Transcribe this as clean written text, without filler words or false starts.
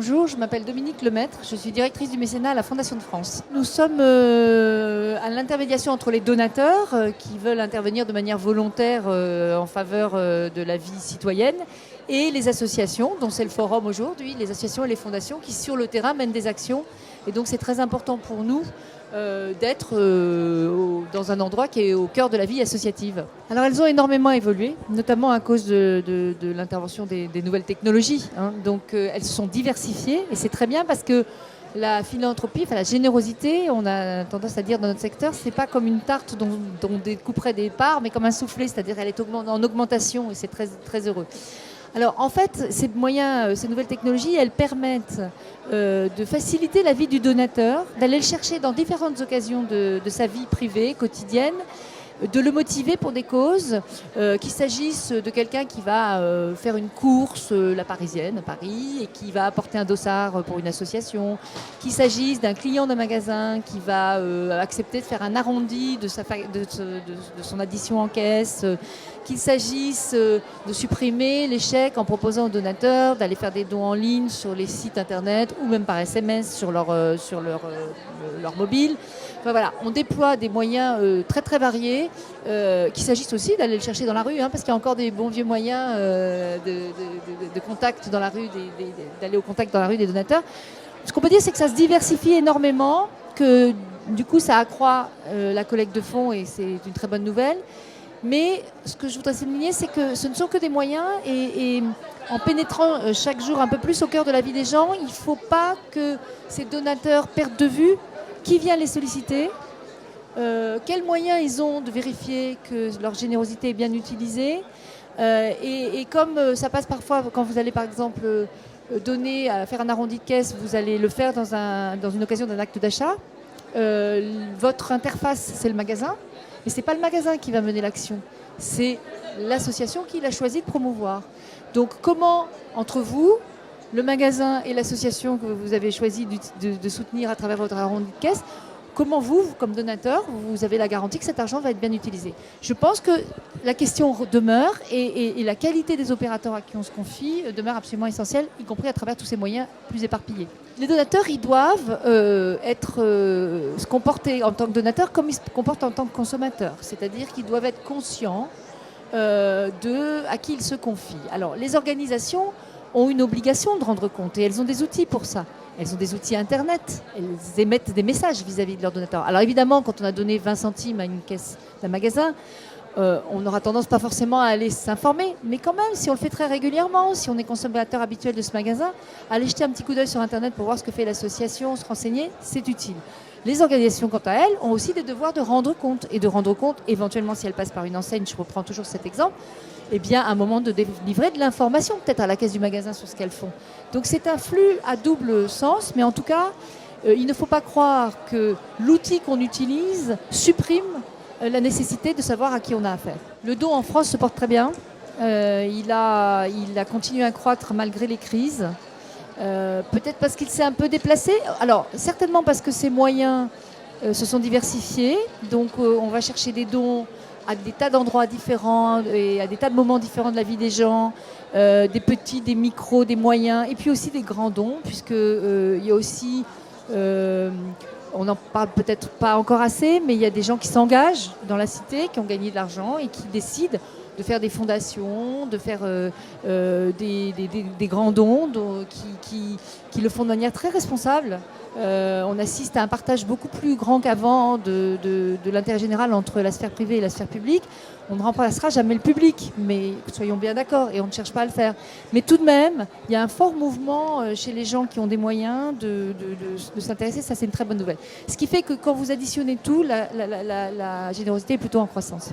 Bonjour, je m'appelle Dominique Lemaître, je suis directrice du mécénat à la Fondation de France. Nous sommes à l'intermédiation entre les donateurs qui veulent intervenir de manière volontaire en faveur de la vie citoyenne et les associations, dont c'est le forum aujourd'hui, les associations et les fondations qui sur le terrain mènent des actions. Et donc c'est très important pour nous d'être dans un endroit qui est au cœur de la vie associative. Alors elles ont énormément évolué, notamment à cause de l'intervention des nouvelles technologies. Donc elles se sont diversifiées et c'est très bien parce que la philanthropie, enfin la générosité, on a tendance à dire dans notre secteur, c'est pas comme une tarte dont on découperait des parts, mais comme un soufflé, c'est-à-dire elle est en augmentation et c'est très, très heureux. Alors en fait, ces moyens, ces nouvelles technologies, elles permettent de faciliter la vie du donateur, d'aller le chercher dans différentes occasions de sa vie privée, quotidienne, de le motiver pour des causes, qu'il s'agisse de quelqu'un qui va faire une course, la Parisienne à Paris, et qui va apporter un dossard pour une association, qu'il s'agisse d'un client d'un magasin qui va accepter de faire un arrondi de son addition en caisse, qu'il s'agisse de supprimer les chèques en proposant aux donateurs d'aller faire des dons en ligne sur les sites internet ou même par SMS sur leur mobile. Enfin, voilà, on déploie des moyens très très variés, qu'il s'agisse aussi d'aller le chercher dans la rue, parce qu'il y a encore des bons vieux moyens de contact dans la rue, d'aller au contact dans la rue des donateurs. Ce qu'on peut dire, c'est que ça se diversifie énormément, que du coup ça accroît la collecte de fonds et c'est une très bonne nouvelle. Mais ce que je voudrais souligner, c'est que ce ne sont que des moyens et en pénétrant chaque jour un peu plus au cœur de la vie des gens, il ne faut pas que ces donateurs perdent de vue qui vient les solliciter, quels moyens ils ont de vérifier que leur générosité est bien utilisée. Et comme ça passe parfois, quand vous allez par exemple donner, faire un arrondi de caisse, vous allez le faire dans une occasion d'un acte d'achat. Votre interface, c'est le magasin. Mais ce n'est pas le magasin qui va mener l'action, c'est l'association qui l'a choisi de promouvoir. Donc comment, entre vous, le magasin et l'association que vous avez choisi de soutenir à travers votre arrondi de caisse, comment vous, comme donateur, vous avez la garantie que cet argent va être bien utilisé? Je pense que la question demeure et la qualité des opérateurs à qui on se confie demeure absolument essentielle, y compris à travers tous ces moyens plus éparpillés. Les donateurs, ils doivent se comporter en tant que donateurs comme ils se comportent en tant que consommateurs. C'est-à-dire qu'ils doivent être conscients à qui ils se confient. Alors, les organisations ont une obligation de rendre compte et elles ont des outils pour ça. Elles ont des outils Internet, elles émettent des messages vis-à-vis de leurs donateurs. Alors évidemment, quand on a donné 20 centimes à une caisse d'un magasin, on aura tendance pas forcément à aller s'informer, mais quand même, si on le fait très régulièrement, si on est consommateur habituel de ce magasin, aller jeter un petit coup d'œil sur Internet pour voir ce que fait l'association, se renseigner, c'est utile. Les organisations, quant à elles, ont aussi des devoirs de rendre compte, et de rendre compte, éventuellement, si elles passent par une enseigne, je reprends toujours cet exemple, eh bien, à un moment de délivrer de l'information, peut-être à la caisse du magasin sur ce qu'elles font. Donc c'est un flux à double sens, mais en tout cas, il ne faut pas croire que l'outil qu'on utilise supprime la nécessité de savoir à qui on a affaire. Le don en France se porte très bien. Il a continué à croître malgré les crises. Peut-être parce qu'il s'est un peu déplacé. Alors, certainement parce que ses moyens se sont diversifiés. Donc, on va chercher des dons à des tas d'endroits différents et à des tas de moments différents de la vie des gens, des petits, des micros, des moyens, et puis aussi des grands dons, puisqu'il y a aussi... on n'en parle peut-être pas encore assez, mais il y a des gens qui s'engagent dans la cité, qui ont gagné de l'argent et qui décident de faire des fondations, de faire des grands dons qui le font de manière très responsable. On assiste à un partage beaucoup plus grand qu'avant de l'intérêt général entre la sphère privée et la sphère publique. On ne remplacera jamais le public, mais soyons bien d'accord, et on ne cherche pas à le faire. Mais tout de même, il y a un fort mouvement chez les gens qui ont des moyens de s'intéresser. Ça, c'est une très bonne nouvelle. Ce qui fait que quand vous additionnez tout, la générosité est plutôt en croissance.